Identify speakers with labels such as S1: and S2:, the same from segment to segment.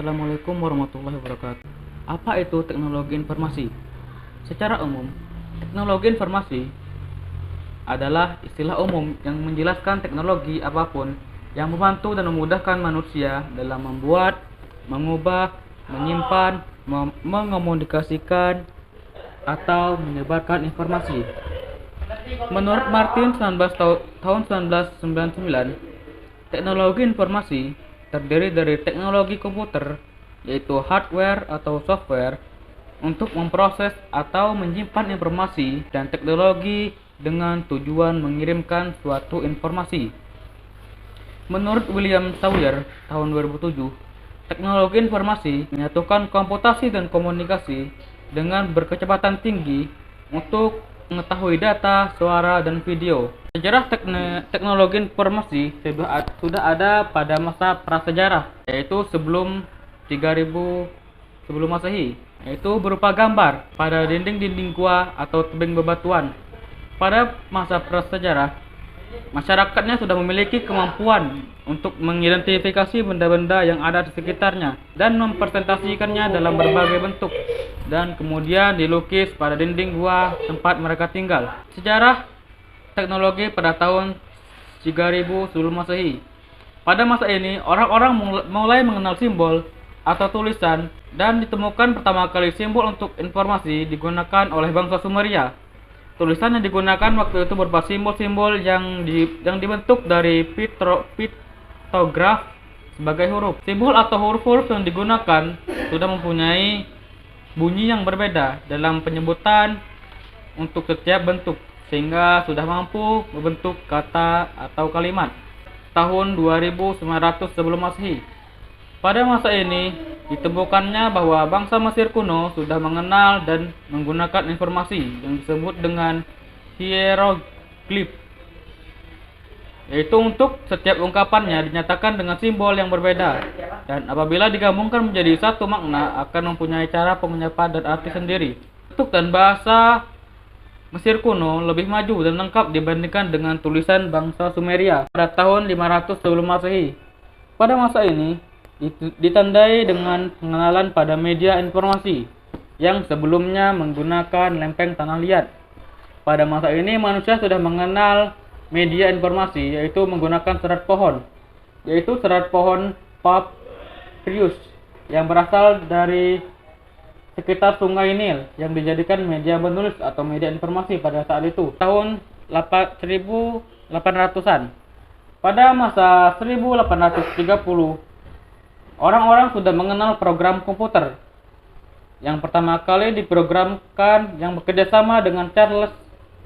S1: Assalamualaikum warahmatullahi wabarakatuh. Apa itu teknologi informasi? Secara umum, teknologi informasi adalah istilah umum yang menjelaskan teknologi apapun yang membantu dan memudahkan manusia dalam membuat, mengubah, menyimpan, mengomunikasikan, atau menyebarkan informasi. Menurut Martin tahun 1999, teknologi informasi terdiri dari teknologi komputer, yaitu hardware atau software, untuk memproses atau menyimpan informasi, dan teknologi dengan tujuan mengirimkan suatu informasi. Menurut William Sawyer tahun 2007, teknologi informasi menyatukan komputasi dan komunikasi dengan berkecepatan tinggi untuk mengetahui data, suara, dan video. Sejarah teknologi informasi sudah ada pada masa prasejarah, yaitu sebelum 3000 sebelum Masehi, yaitu berupa gambar pada dinding-dinding gua atau tebing bebatuan. Pada masa prasejarah, masyarakatnya sudah memiliki kemampuan untuk mengidentifikasi benda-benda yang ada di sekitarnya dan mempresentasikannya dalam berbagai bentuk, dan kemudian dilukis pada dinding gua tempat mereka tinggal. Sejarah teknologi pada tahun 3000 sebelum Masehi. Pada masa ini, orang-orang mulai mengenal simbol atau tulisan, dan ditemukan pertama kali simbol untuk informasi digunakan oleh bangsa Sumeria. Tulisan yang digunakan waktu itu berupa simbol-simbol yang dibentuk dari piktograf sebagai huruf. Simbol atau huruf-huruf yang digunakan sudah mempunyai bunyi yang berbeda dalam penyebutan untuk setiap bentuk, sehingga sudah mampu membentuk kata atau kalimat. Tahun 2900 sebelum Masehi. Pada masa ini ditemukannya bahwa bangsa Mesir kuno sudah mengenal dan menggunakan informasi yang disebut dengan hieroglif, yaitu untuk setiap ungkapannya dinyatakan dengan simbol yang berbeda, dan apabila digabungkan menjadi satu makna akan mempunyai cara pengucapan dan arti sendiri. Bentuk dan bahasa Mesir kuno lebih maju dan lengkap dibandingkan dengan tulisan bangsa Sumeria pada tahun 500 sebelum Masehi. Pada masa ini ditandai dengan pengenalan pada media informasi yang sebelumnya menggunakan lempeng tanah liat. Pada masa ini manusia sudah mengenal media informasi, yaitu menggunakan serat pohon, yaitu serat pohon papyrus yang berasal dari sekitar sungai Nil yang dijadikan media menulis atau media informasi pada saat itu, tahun 1800-an. Pada masa 1830, orang-orang sudah mengenal program komputer. Yang pertama kali diprogramkan yang bekerjasama dengan Charles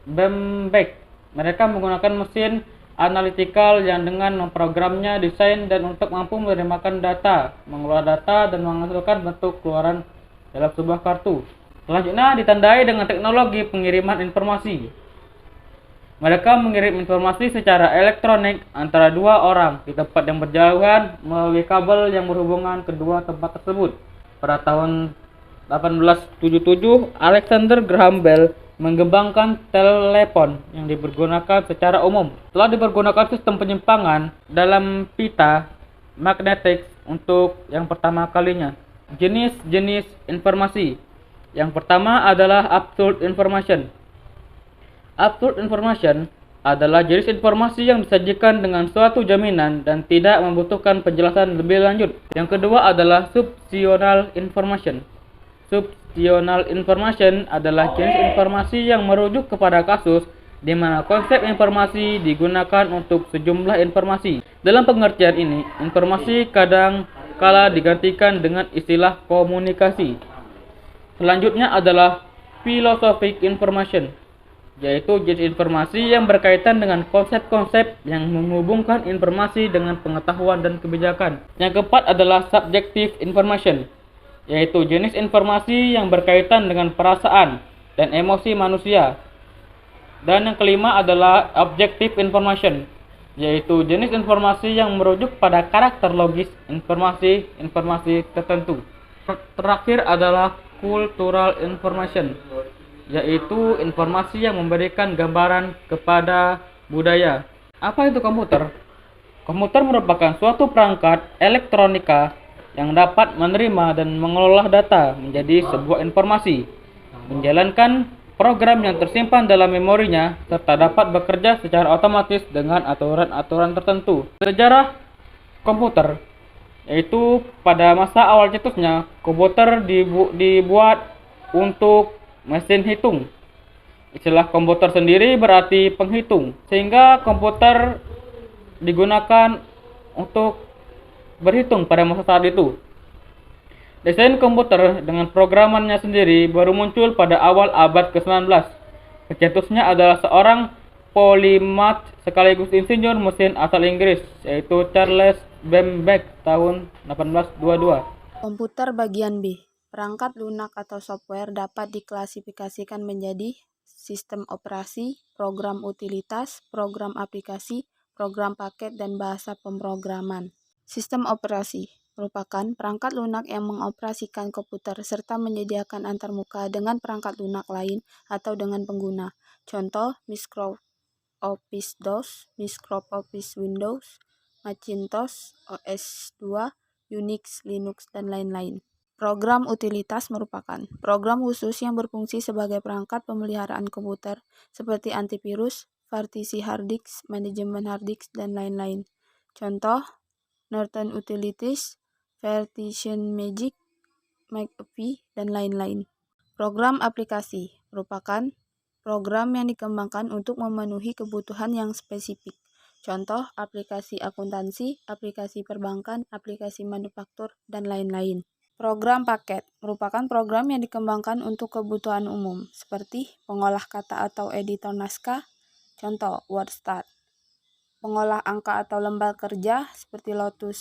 S1: Babbage. Mereka menggunakan mesin analytical yang dengan memprogramnya desain dan untuk mampu menerima data, mengelola data, dan menghasilkan bentuk keluaran dalam sebuah kartu. Selanjutnya ditandai dengan teknologi pengiriman informasi. Mereka mengirim informasi secara elektronik antara dua orang di tempat yang berjauhan melalui kabel yang berhubungan kedua tempat tersebut. Pada tahun 1877, Alexander Graham Bell mengembangkan telepon yang dipergunakan secara umum. Telah dipergunakan sistem penyimpangan dalam pita magnetik untuk yang pertama kalinya. Jenis-jenis informasi. Yang pertama adalah absolute information. Absolute information adalah jenis informasi yang disajikan dengan suatu jaminan dan tidak membutuhkan penjelasan lebih lanjut. Yang kedua adalah substantial information. Substantial information adalah jenis informasi yang merujuk kepada kasus di mana konsep informasi digunakan untuk sejumlah informasi. Dalam pengertian ini, informasi kadang kala digantikan dengan istilah komunikasi. Selanjutnya adalah philosophic information, yaitu jenis informasi yang berkaitan dengan konsep-konsep yang menghubungkan informasi dengan pengetahuan dan kebijakan. Yang keempat adalah subjective information, yaitu jenis informasi yang berkaitan dengan perasaan dan emosi manusia. Dan yang kelima adalah objective information, yaitu jenis informasi yang merujuk pada karakter logis informasi tertentu. Terakhir adalah cultural information, yaitu informasi yang memberikan gambaran kepada budaya. Apa itu komputer? Komputer merupakan suatu perangkat elektronika yang dapat menerima dan mengelola data menjadi sebuah informasi, menjalankan program yang tersimpan dalam memorinya, serta dapat bekerja secara otomatis dengan aturan-aturan tertentu. Sejarah komputer, yaitu pada masa awal cetusnya, komputer dibuat untuk mesin hitung. Istilah komputer sendiri berarti penghitung, sehingga komputer digunakan untuk berhitung pada masa saat itu. Desain komputer dengan programannya sendiri baru muncul pada awal abad ke-19. Pencetusnya adalah seorang polimat sekaligus insinyur mesin asal Inggris, yaitu Charles Babbage tahun 1822.
S2: Komputer bagian B. Perangkat lunak atau software dapat diklasifikasikan menjadi sistem operasi, program utilitas, program aplikasi, program paket, dan bahasa pemrograman. Sistem operasi merupakan perangkat lunak yang mengoperasikan komputer serta menyediakan antarmuka dengan perangkat lunak lain atau dengan pengguna. Contoh, Microsoft Office DOS, Microsoft Office Windows, Macintosh, OS/2, Unix, Linux, dan lain-lain. Program utilitas merupakan program khusus yang berfungsi sebagai perangkat pemeliharaan komputer seperti antivirus, partisi hard disk, manajemen hard disk, dan lain-lain. Contoh, Norton Utilities, Partition Magic, McAfee, dan lain-lain. Program aplikasi merupakan program yang dikembangkan untuk memenuhi kebutuhan yang spesifik. Contoh, aplikasi akuntansi, aplikasi perbankan, aplikasi manufaktur, dan lain-lain. Program paket merupakan program yang dikembangkan untuk kebutuhan umum, seperti pengolah kata atau editor naskah, contoh WordStar. Pengolah angka atau lembar kerja, seperti Lotus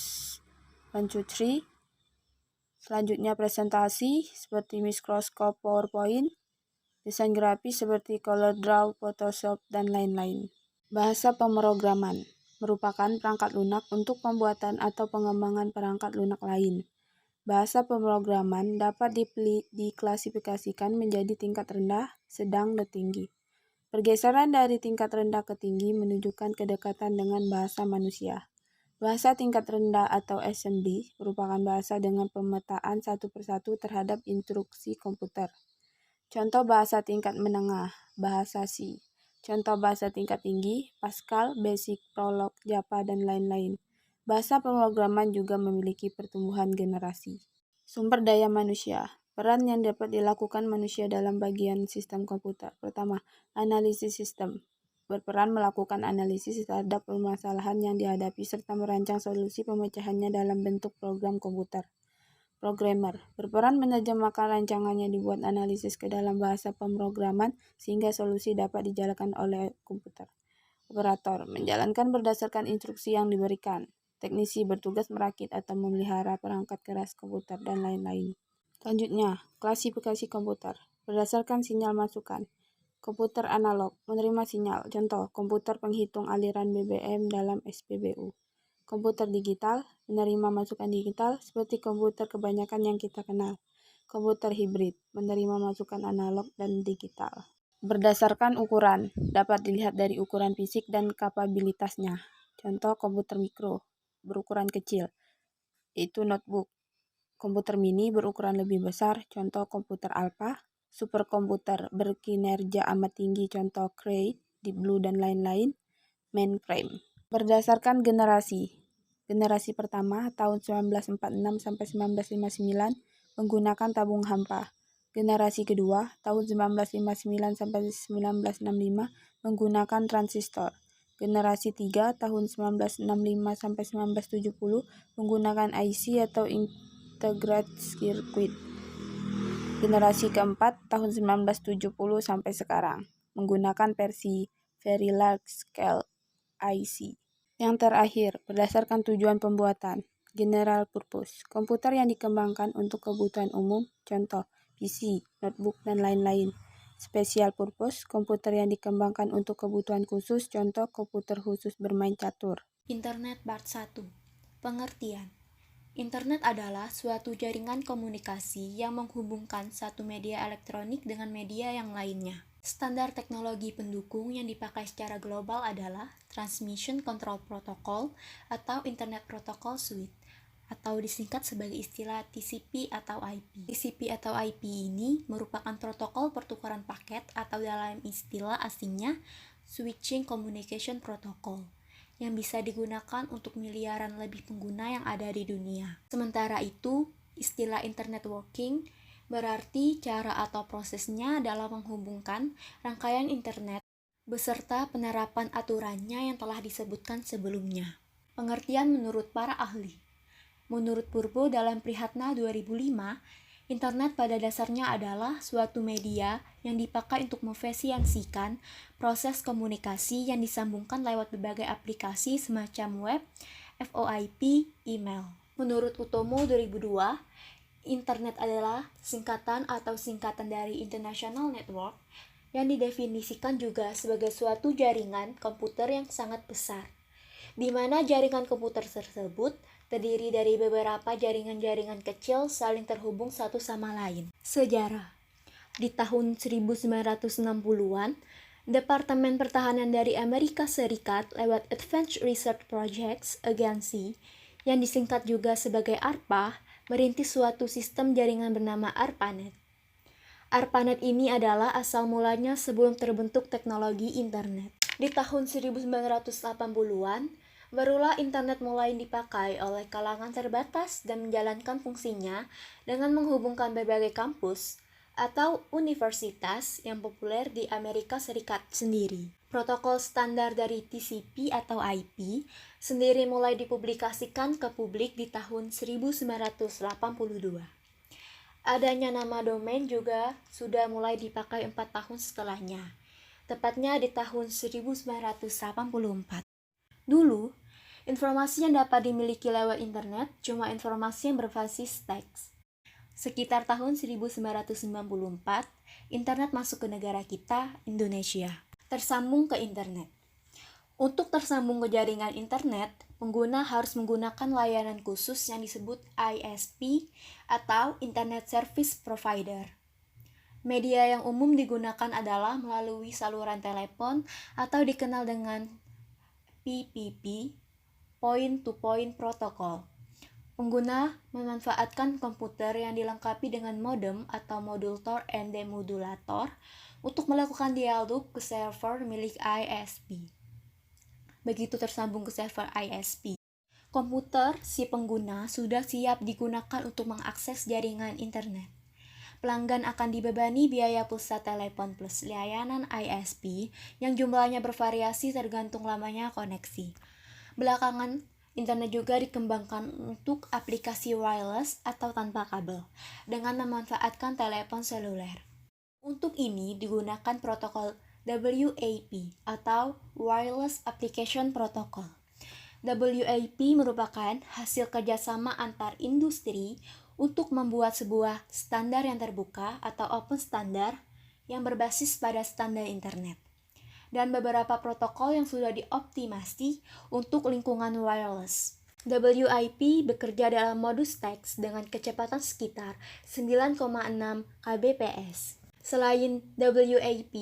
S2: 123. Selanjutnya presentasi, seperti Microsoft PowerPoint. Desain grafis seperti CorelDRAW, Photoshop, dan lain-lain. Bahasa pemrograman merupakan perangkat lunak untuk pembuatan atau pengembangan perangkat lunak lain. Bahasa pemrograman dapat diklasifikasikan menjadi tingkat rendah, sedang, dan tinggi. Pergeseran dari tingkat rendah ke tinggi menunjukkan kedekatan dengan bahasa manusia. Bahasa tingkat rendah atau assembly merupakan bahasa dengan pemetaan satu persatu terhadap instruksi komputer. Contoh bahasa tingkat menengah, bahasa C. Contoh bahasa tingkat tinggi, Pascal, Basic, Prolog, Java, dan lain-lain. Bahasa pemrograman juga memiliki pertumbuhan generasi. Sumber daya manusia. Peran yang dapat dilakukan manusia dalam bagian sistem komputer. Pertama, analisis sistem. Berperan melakukan analisis terhadap permasalahan yang dihadapi serta merancang solusi pemecahannya dalam bentuk program komputer. Programmer berperan menerjemahkan rancangan yang dibuat analisis ke dalam bahasa pemrograman sehingga solusi dapat dijalankan oleh komputer. Operator menjalankan berdasarkan instruksi yang diberikan. Teknisi bertugas merakit atau memelihara perangkat keras komputer dan lain-lain. Selanjutnya, klasifikasi komputer berdasarkan sinyal masukan. Komputer analog menerima sinyal, contoh komputer penghitung aliran BBM dalam SPBU. Komputer digital menerima masukan digital seperti komputer kebanyakan yang kita kenal. Komputer hibrid menerima masukan analog dan digital. Berdasarkan ukuran, dapat dilihat dari ukuran fisik dan kapabilitasnya. Contoh komputer mikro berukuran kecil, yaitu notebook. Komputer mini berukuran lebih besar, contoh komputer alpha. Superkomputer berkinerja amat tinggi, contoh Cray, Deep Blue, dan lain-lain. Mainframe. Berdasarkan generasi. Generasi pertama tahun 1946 sampai 1959 menggunakan tabung hampa. Generasi kedua tahun 1959 sampai 1965 menggunakan transistor. Generasi 3 tahun 1965 sampai 1970 menggunakan IC atau integrated circuit. Generasi keempat tahun 1970 sampai sekarang menggunakan versi Very Large Scale IC. Yang terakhir, berdasarkan tujuan pembuatan, general purpose, komputer yang dikembangkan untuk kebutuhan umum, contoh PC, notebook, dan lain-lain. Special purpose, komputer yang dikembangkan untuk kebutuhan khusus, contoh komputer khusus bermain catur.
S3: Internet Part 1. Pengertian. Internet adalah suatu jaringan komunikasi yang menghubungkan satu media elektronik dengan media yang lainnya. Standar teknologi pendukung yang dipakai secara global adalah Transmission Control Protocol atau Internet Protocol Suite. atau disingkat sebagai istilah TCP atau IP. TCP atau IP ini merupakan protokol pertukaran paket atau dalam istilah asingnya Switching Communication Protocol yang bisa digunakan untuk miliaran lebih pengguna yang ada di dunia. Sementara itu, istilah Internet Working berarti cara atau prosesnya dalam menghubungkan rangkaian internet beserta penerapan aturannya yang telah disebutkan sebelumnya. Pengertian menurut para ahli. Menurut Purbo dalam Prihatna 2005, internet pada dasarnya adalah suatu media yang dipakai untuk mefisiensikan proses komunikasi yang disambungkan lewat berbagai aplikasi semacam web, VoIP, email. Menurut Utomo 2002, internet adalah singkatan atau singkatan dari International Network yang didefinisikan juga sebagai suatu jaringan komputer yang sangat besar, di mana jaringan komputer tersebut terdiri dari beberapa jaringan-jaringan kecil saling terhubung satu sama lain. Sejarah. Di tahun 1960-an, Departemen Pertahanan dari Amerika Serikat lewat Advanced Research Projects Agency, yang disingkat juga sebagai ARPA, merintis suatu sistem jaringan bernama ARPANET. ARPANET ini adalah asal mulanya sebelum terbentuk teknologi internet. Di tahun 1980-an, barulah internet mulai dipakai oleh kalangan terbatas dan menjalankan fungsinya dengan menghubungkan berbagai kampus atau universitas yang populer di Amerika Serikat sendiri. Protokol standar dari TCP atau IP sendiri mulai dipublikasikan ke publik di tahun 1982. Adanya nama domain juga sudah mulai dipakai 4 tahun setelahnya, tepatnya di tahun 1984. Dulu, informasi yang dapat dimiliki lewat internet cuma informasi yang berbasis teks. Sekitar tahun 1994, internet masuk ke negara kita, Indonesia. Tersambung ke internet. Untuk tersambung ke jaringan internet, pengguna harus menggunakan layanan khusus yang disebut ISP atau Internet Service Provider. Media yang umum digunakan adalah melalui saluran telepon atau dikenal dengan PPP, Point-to-Point Protocol. Pengguna memanfaatkan komputer yang dilengkapi dengan modem atau modulator and demodulator untuk melakukan dialog ke server milik ISP. Begitu tersambung ke server ISP, komputer si pengguna sudah siap digunakan untuk mengakses jaringan internet. Pelanggan akan dibebani biaya pulsa telepon plus layanan ISP yang jumlahnya bervariasi tergantung lamanya koneksi. Belakangan, internet juga dikembangkan untuk aplikasi wireless atau tanpa kabel dengan memanfaatkan telepon seluler. Untuk ini digunakan protokol WAP atau Wireless Application Protocol. WAP merupakan hasil kerjasama antar industri untuk membuat sebuah standar yang terbuka atau open standard yang berbasis pada standar internet, dan beberapa protokol yang sudah dioptimasi untuk lingkungan wireless. WIP bekerja dalam modus teks dengan kecepatan sekitar 9,6 kbps. Selain WAP,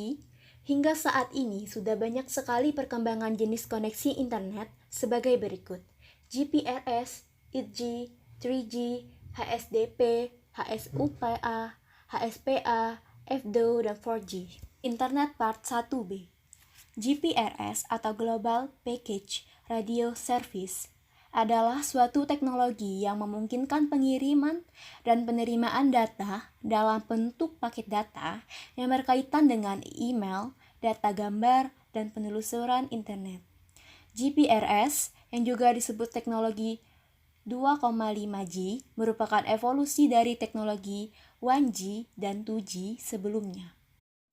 S3: hingga saat ini sudah banyak sekali perkembangan jenis koneksi internet sebagai berikut: GPRS, 2G, 3G, HSDP, HSUPA, HSPA, FDO, dan 4G. Internet Part 1B. GPRS atau Global Package Radio Service adalah suatu teknologi yang memungkinkan pengiriman dan penerimaan data dalam bentuk paket data yang berkaitan dengan email, data gambar, dan penelusuran internet. GPRS, yang juga disebut teknologi 2,5G, merupakan evolusi dari teknologi 1G dan 2G sebelumnya.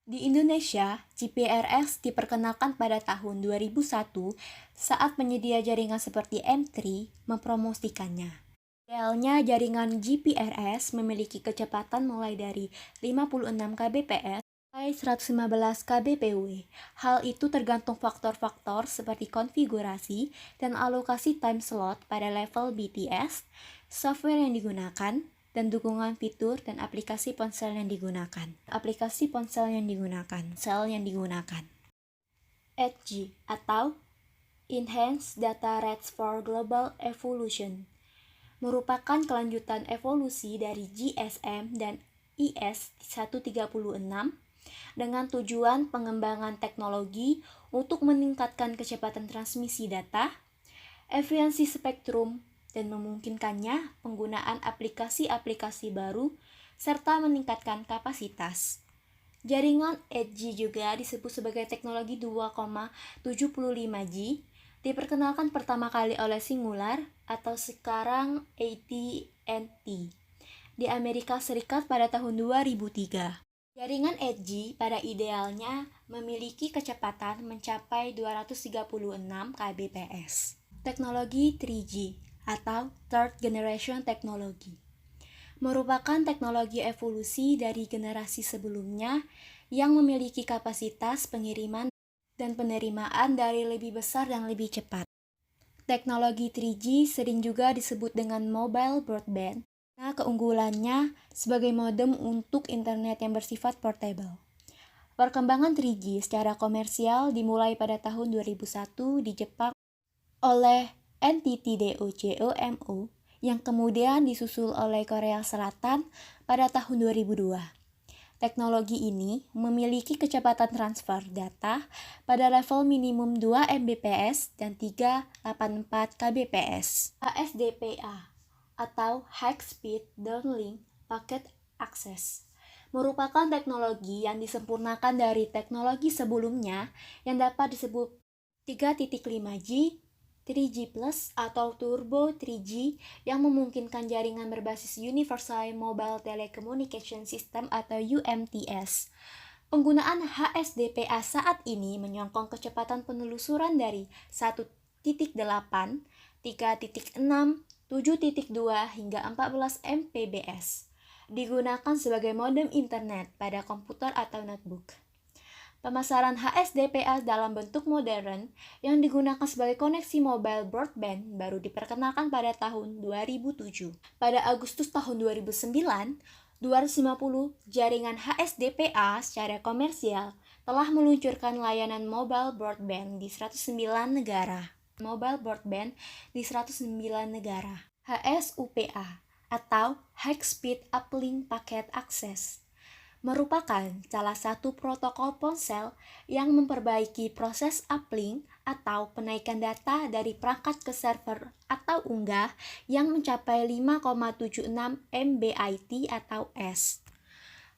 S3: Di Indonesia, GPRS diperkenalkan pada tahun 2001 saat penyedia jaringan seperti M3 mempromosikannya. Idealnya, jaringan GPRS memiliki kecepatan mulai dari 56 kbps sampai 115 kbpw. Hal itu tergantung faktor-faktor seperti konfigurasi dan alokasi time slot pada level BTS, software yang digunakan, dan dukungan fitur dan aplikasi ponsel yang digunakan. EDGE atau Enhanced Data Rates for Global Evolution merupakan kelanjutan evolusi dari GSM dan IS-136 dengan tujuan pengembangan teknologi untuk meningkatkan kecepatan transmisi data, efisiensi spektrum, dan memungkinkannya penggunaan aplikasi-aplikasi baru serta meningkatkan kapasitas. Jaringan 8G juga disebut sebagai teknologi 2,75G, diperkenalkan pertama kali oleh Singular atau sekarang AT&T di Amerika Serikat pada tahun 2003. Jaringan 8G pada idealnya memiliki kecepatan mencapai 236 kbps. Teknologi 3G atau Third Generation Technology merupakan teknologi evolusi dari generasi sebelumnya yang memiliki kapasitas pengiriman dan penerimaan dari lebih besar dan lebih cepat. Teknologi 3G sering juga disebut dengan mobile broadband. Nah, keunggulannya sebagai modem untuk internet yang bersifat portable. Perkembangan 3G secara komersial dimulai pada tahun 2001 di Jepang oleh NTT DOCOMO yang kemudian disusul oleh Korea Selatan pada tahun 2002. Teknologi ini memiliki kecepatan transfer data pada level minimum 2 Mbps dan 384 kbps. HSDPA atau High Speed Downlink Packet Access merupakan teknologi yang disempurnakan dari teknologi sebelumnya yang dapat disebut 3.5G, 3G Plus atau Turbo 3G yang memungkinkan jaringan berbasis Universal Mobile Telecommunication System atau UMTS. Penggunaan HSDPA saat ini menyokong kecepatan penelusuran dari 1.8, 3.6, 7.2 hingga 14 Mbps. Digunakan sebagai modem internet pada komputer atau notebook. Pemasaran HSDPA dalam bentuk modern yang digunakan sebagai koneksi mobile broadband baru diperkenalkan pada tahun 2007. Pada Agustus tahun 2009, 250 jaringan HSDPA secara komersial telah meluncurkan layanan mobile broadband di 109 negara. HSUPA atau High Speed Uplink Packet Access merupakan salah satu protokol ponsel yang memperbaiki proses uplink atau penaikan data dari perangkat ke server atau unggah yang mencapai 5,76 MBIT atau S.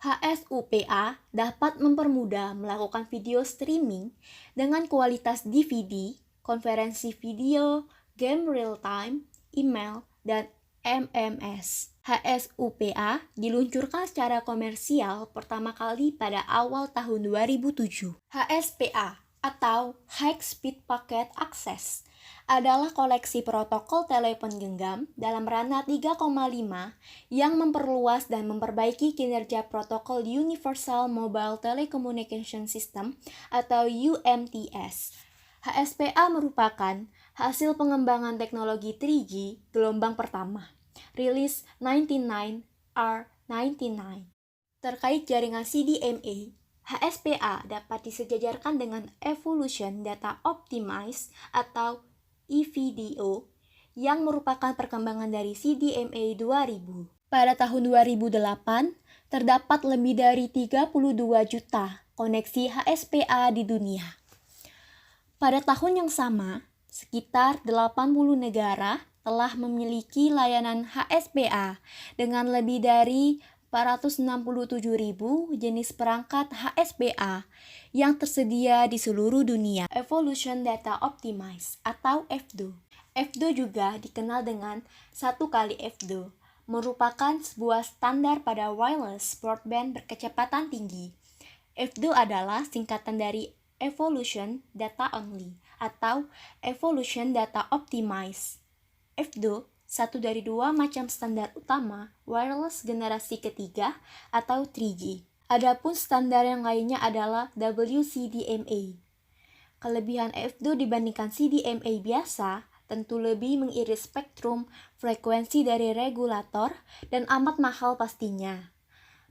S3: HSUPA dapat mempermudah melakukan video streaming dengan kualitas DVD, konferensi video, game real-time, email, dan MMS. HSUPA diluncurkan secara komersial pertama kali pada awal tahun 2007. HSPA atau High Speed Packet Access adalah koleksi protokol telepon genggam dalam ranah 3,5 yang memperluas dan memperbaiki kinerja protokol Universal Mobile Telecommunication System atau UMTS. HSPA merupakan hasil pengembangan teknologi 3G gelombang pertama, rilis 99R99. Terkait jaringan CDMA, HSPA dapat disejajarkan dengan Evolution Data Optimized atau EVDO yang merupakan perkembangan dari CDMA 2000. Pada tahun 2008, terdapat lebih dari 32 juta koneksi HSPA di dunia. Pada tahun yang sama, sekitar 80 negara telah memiliki layanan HSPA dengan lebih dari 467.000 jenis perangkat HSPA yang tersedia di seluruh dunia. Evolution Data Optimized atau EVDO. EVDO juga dikenal dengan 1 EVDO, merupakan sebuah standar pada wireless broadband berkecepatan tinggi. EVDO adalah singkatan dari Evolution Data Only atau Evolution Data Optimized. EVDO satu dari dua macam standar utama wireless generasi ketiga atau 3G. Adapun standar yang lainnya adalah WCDMA. Kelebihan EVDO dibandingkan CDMA biasa tentu lebih mengiris spektrum frekuensi dari regulator dan amat mahal pastinya,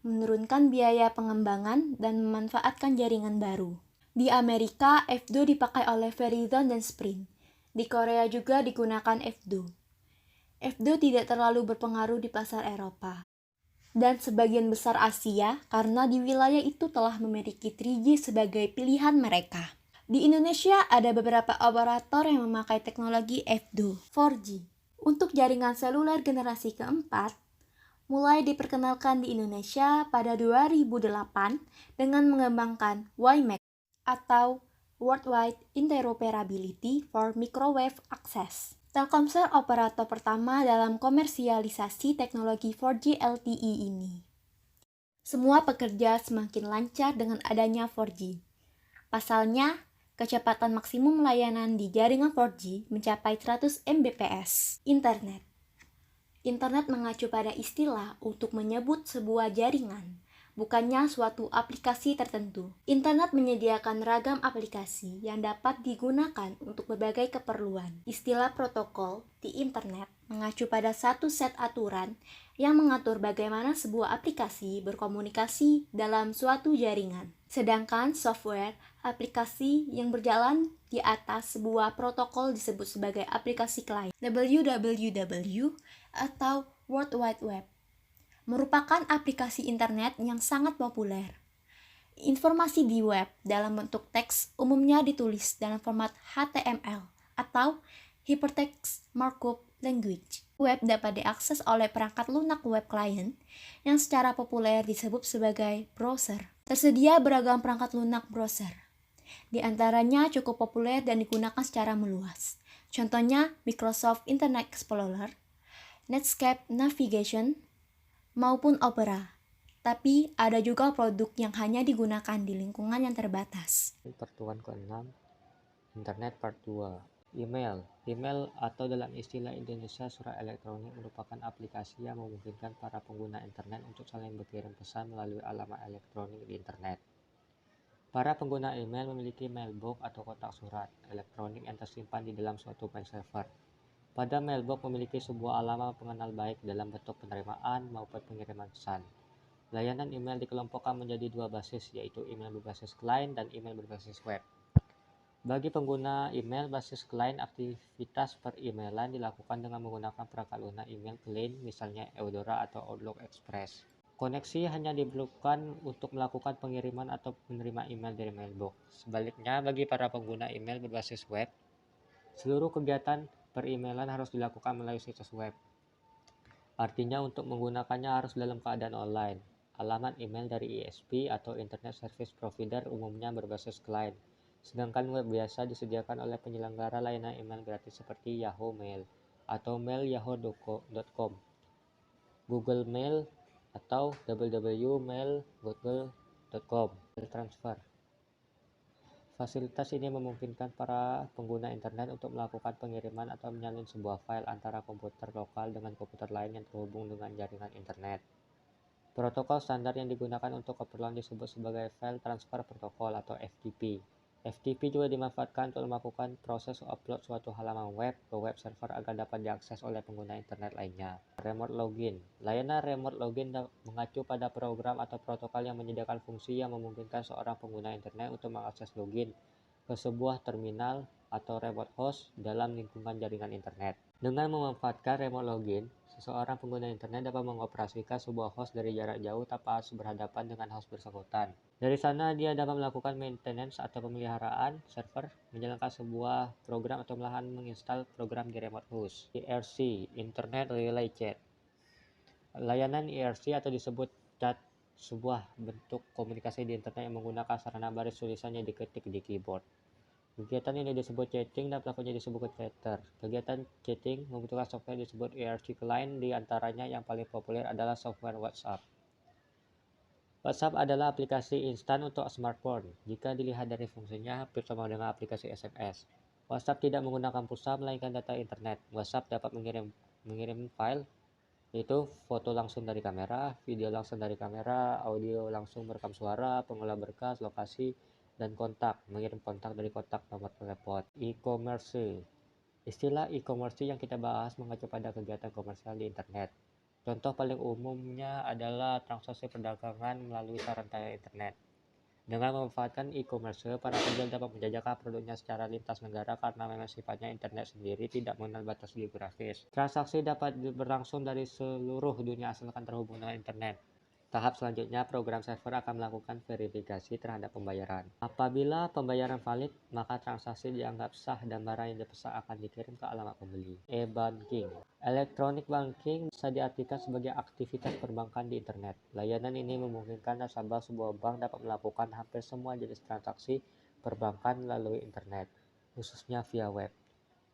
S3: menurunkan biaya pengembangan dan memanfaatkan jaringan baru. Di Amerika, EVDO dipakai oleh Verizon dan Sprint. Di Korea juga digunakan EVDO. F2 tidak terlalu berpengaruh di pasar Eropa dan sebagian besar Asia karena di wilayah itu telah memiliki 3G sebagai pilihan mereka. Di Indonesia ada beberapa operator yang memakai teknologi F2, 4G. Untuk jaringan seluler generasi keempat, mulai diperkenalkan di Indonesia pada 2008 dengan mengembangkan WiMAX atau Worldwide Interoperability for Microwave Access. Telkomsel operator pertama dalam komersialisasi teknologi 4G LTE ini. Semua pekerja semakin lancar dengan adanya 4G. Pasalnya, kecepatan maksimum layanan di jaringan 4G mencapai 100 Mbps. Internet mengacu pada istilah untuk menyebut sebuah jaringan, bukannya suatu aplikasi tertentu. Internet menyediakan ragam aplikasi yang dapat digunakan untuk berbagai keperluan. Istilah protokol di internet mengacu pada satu set aturan yang mengatur bagaimana sebuah aplikasi berkomunikasi dalam suatu jaringan. Sedangkan software aplikasi yang berjalan di atas sebuah protokol disebut sebagai aplikasi klien. www atau World Wide Web merupakan aplikasi internet yang sangat populer. Informasi di web dalam bentuk teks umumnya ditulis dalam format HTML atau Hypertext Markup Language. Web dapat diakses oleh perangkat lunak web client yang secara populer disebut sebagai browser. Tersedia beragam perangkat lunak browser. Di antaranya cukup populer dan digunakan secara meluas. Contohnya Microsoft Internet Explorer, Netscape Navigation, maupun Opera. Tapi ada juga produk yang hanya digunakan di lingkungan yang terbatas.
S4: Pertemuan ke-6, Internet Part 2. Email atau dalam istilah Indonesia surat elektronik merupakan aplikasi yang memungkinkan para pengguna internet untuk saling berkirim pesan melalui alamat elektronik di internet. Para pengguna email memiliki mailbox atau kotak surat elektronik yang tersimpan di dalam suatu mail server. Pada mailbox memiliki sebuah alamat pengenal baik dalam bentuk penerimaan maupun pengiriman pesan. Layanan email dikelompokkan menjadi dua basis, yaitu email berbasis client dan email berbasis web. Bagi pengguna email basis client, aktivitas per-emailan dilakukan dengan menggunakan perangkat lunak email client, misalnya Eudora atau Outlook Express. Koneksi hanya diperlukan untuk melakukan pengiriman atau menerima email dari mailbox. Sebaliknya, bagi para pengguna email berbasis web, seluruh kegiatan per-emailan harus dilakukan melalui situs web. Artinya untuk menggunakannya harus dalam keadaan online. Alamat email dari ISP atau Internet Service Provider umumnya berbasis client. Sedangkan web biasa disediakan oleh penyelenggara layanan email gratis seperti Yahoo Mail atau mailyahoo.com, Google Mail atau www.mailgoogle.com. Transfer. Fasilitas ini memungkinkan para pengguna internet untuk melakukan pengiriman atau menyalin sebuah file antara komputer lokal dengan komputer lain yang terhubung dengan jaringan internet. Protokol standar yang digunakan untuk keperluan disebut sebagai File Transfer Protocol atau FTP. FTP juga dimanfaatkan untuk melakukan proses upload suatu halaman web ke web server agar dapat diakses oleh pengguna internet lainnya. Remote Login. Layanan Remote Login mengacu pada program atau protokol yang menyediakan fungsi yang memungkinkan seorang pengguna internet untuk mengakses login ke sebuah terminal atau remote host dalam lingkungan jaringan internet. Dengan memanfaatkan Remote Login, seseorang pengguna internet dapat mengoperasikan sebuah host dari jarak jauh tanpa harus berhadapan dengan host bersangkutan. Dari sana, dia dapat melakukan maintenance atau pemeliharaan server, menjalankan sebuah program atau malahan menginstal program di remote host. IRC, Internet Relay Chat. Layanan IRC atau disebut chat, sebuah bentuk komunikasi di internet yang menggunakan sarana baris tulisan yang diketik di keyboard. Kegiatan ini disebut chatting dan pelakunya disebut chatter. Kegiatan chatting membutuhkan software disebut IRC client, di antaranya yang paling populer adalah software WhatsApp. WhatsApp adalah aplikasi instan untuk smartphone. Jika dilihat dari fungsinya, hampir sama dengan aplikasi SMS. WhatsApp tidak menggunakan pulsa melainkan data internet. WhatsApp dapat mengirim file, yaitu foto langsung dari kamera, video langsung dari kamera, audio langsung merekam suara, pengolah berkas, lokasi, dan kontak, mengirim kontak dari kontak nomor telepon. E-commerce. Istilah e-commerce yang kita bahas mengacu pada kegiatan komersial di internet. Contoh paling umumnya adalah transaksi perdagangan melalui sarana internet. Dengan memanfaatkan e-commerce, para penjual dapat menjajakan produknya secara lintas negara karena memang sifatnya internet sendiri tidak mengenal batas geografis. Transaksi dapat berlangsung dari seluruh dunia asalkan terhubung dengan internet. Tahap selanjutnya, program server akan melakukan verifikasi terhadap pembayaran. Apabila pembayaran valid, maka transaksi dianggap sah dan barang yang dipesan akan dikirim ke alamat pembeli. E-banking. Electronic banking bisa diartikan sebagai aktivitas perbankan di internet. Layanan ini memungkinkan nasabah sebuah bank dapat melakukan hampir semua jenis transaksi perbankan melalui internet, khususnya via web.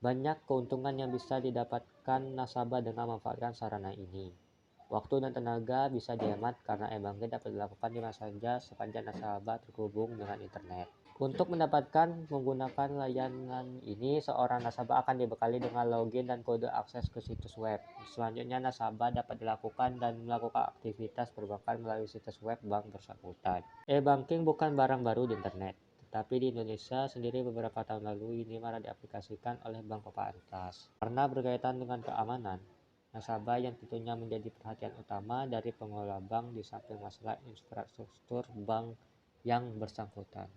S4: Banyak keuntungan yang bisa didapatkan nasabah dengan memanfaatkan sarana ini. Waktu dan tenaga bisa dihemat karena e-banking dapat dilakukan di mana saja sepanjang nasabah terhubung dengan internet. Untuk menggunakan layanan ini, seorang nasabah akan dibekali dengan login dan kode akses ke situs web. Selanjutnya, nasabah dapat dilakukan dan melakukan aktivitas perbankan melalui situs web bank bersangkutan. E-banking bukan barang baru di internet, tetapi di Indonesia sendiri beberapa tahun lalu ini malah diaplikasikan oleh bank papan atas. Karena berkaitan dengan keamanan, nasabah yang tentunya menjadi perhatian utama dari pengelola bank di samping masalah infrastruktur bank yang bersangkutan.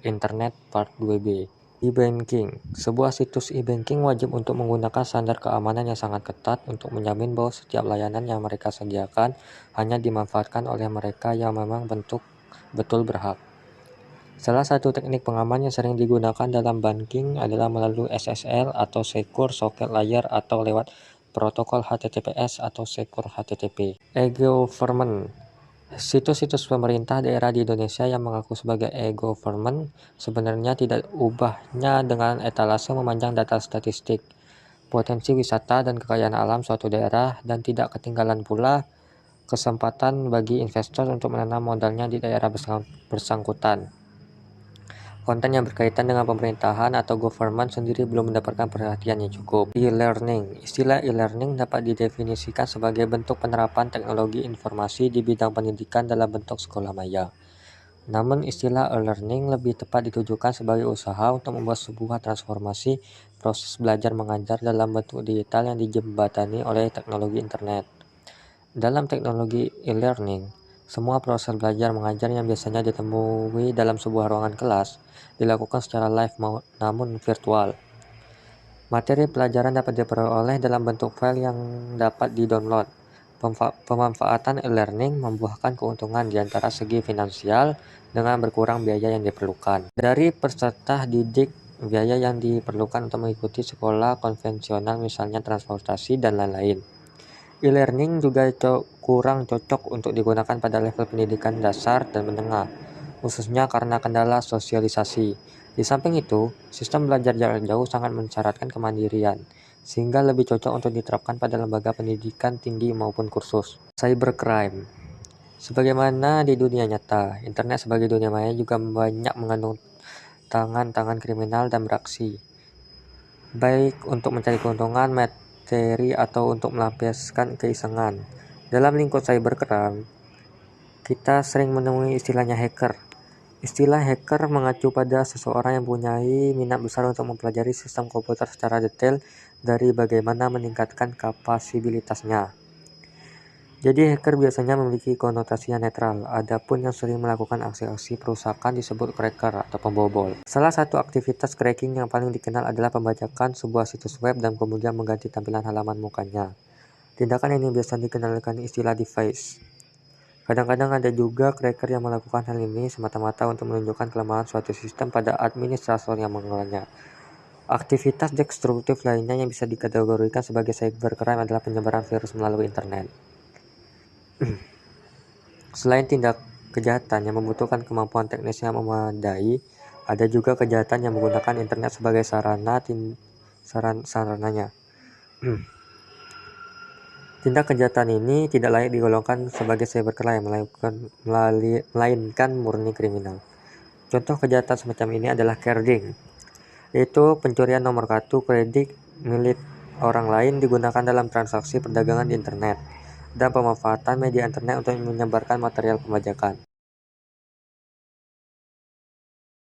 S4: Internet Part 2B. E-banking. Sebuah situs e-banking wajib untuk menggunakan standar keamanan yang sangat ketat untuk menjamin bahwa setiap layanan yang mereka sediakan hanya dimanfaatkan oleh mereka yang memang betul berhak. Salah satu teknik pengaman yang sering digunakan dalam banking adalah melalui SSL atau Secure Socket Layer atau lewat protokol HTTPS atau Secure HTTP. E-government. Situs-situs pemerintah daerah di Indonesia yang mengaku sebagai e-government sebenarnya tidak ubahnya dengan etalase memanjang data statistik, potensi wisata dan kekayaan alam suatu daerah, dan tidak ketinggalan pula kesempatan bagi investor untuk menanam modalnya di daerah bersangkutan. Konten yang berkaitan dengan pemerintahan atau government sendiri belum mendapatkan perhatian yang cukup. E-learning. Istilah e-learning dapat didefinisikan sebagai bentuk penerapan teknologi informasi di bidang pendidikan dalam bentuk sekolah maya. Namun istilah e-learning lebih tepat ditujukan sebagai usaha untuk membuat sebuah transformasi proses belajar mengajar dalam bentuk digital yang dijembatani oleh teknologi internet. Dalam teknologi e-learning, semua proses belajar mengajar yang biasanya ditemui dalam sebuah ruangan kelas dilakukan secara live namun virtual. Materi pelajaran dapat diperoleh dalam bentuk file yang dapat di-download. Pemanfaatan e-learning membuahkan keuntungan di antara segi finansial dengan berkurang biaya yang diperlukan. Dari peserta didik, biaya yang diperlukan untuk mengikuti sekolah konvensional misalnya transportasi dan lain-lain. E-learning juga kurang cocok untuk digunakan pada level pendidikan dasar dan menengah, khususnya karena kendala sosialisasi. Di samping itu, sistem belajar jarak jauh sangat mensyaratkan kemandirian, sehingga lebih cocok untuk diterapkan pada lembaga pendidikan tinggi maupun kursus. Cybercrime. Sebagaimana di dunia nyata, internet sebagai dunia maya juga banyak mengandung tangan-tangan kriminal dan beraksi, baik untuk mencari keuntungan materi atau untuk melampiaskan keisengan. Dalam lingkup cybercrime, kita sering menemui istilahnya hacker. Istilah hacker mengacu pada seseorang yang mempunyai minat besar untuk mempelajari sistem komputer secara detail dari bagaimana meningkatkan kapasibilitasnya. Jadi hacker biasanya memiliki konotasi yang netral, adapun yang sering melakukan aksi-aksi perusakan disebut cracker atau pembobol. Salah satu aktivitas cracking yang paling dikenal adalah pembajakan sebuah situs web dan kemudian mengganti tampilan halaman mukanya. Tindakan ini biasanya dikenalkan istilah device. Kadang-kadang ada juga cracker yang melakukan hal ini semata-mata untuk menunjukkan kelemahan suatu sistem pada administrator yang mengelolanya. Aktivitas destruktif lainnya yang bisa dikategorikan sebagai cybercrime adalah penyebaran virus melalui internet. Selain tindak kejahatan yang membutuhkan kemampuan teknis yang memadai, ada juga kejahatan yang menggunakan internet sebagai sarananya. Tindak kejahatan ini tidak layak digolongkan sebagai cybercrime, melainkan murni kriminal. Contoh kejahatan semacam ini adalah carding, yaitu pencurian nomor kartu kredit milik orang lain digunakan dalam transaksi perdagangan di internet, dan pemanfaatan media internet untuk menyebarkan material pembajakan.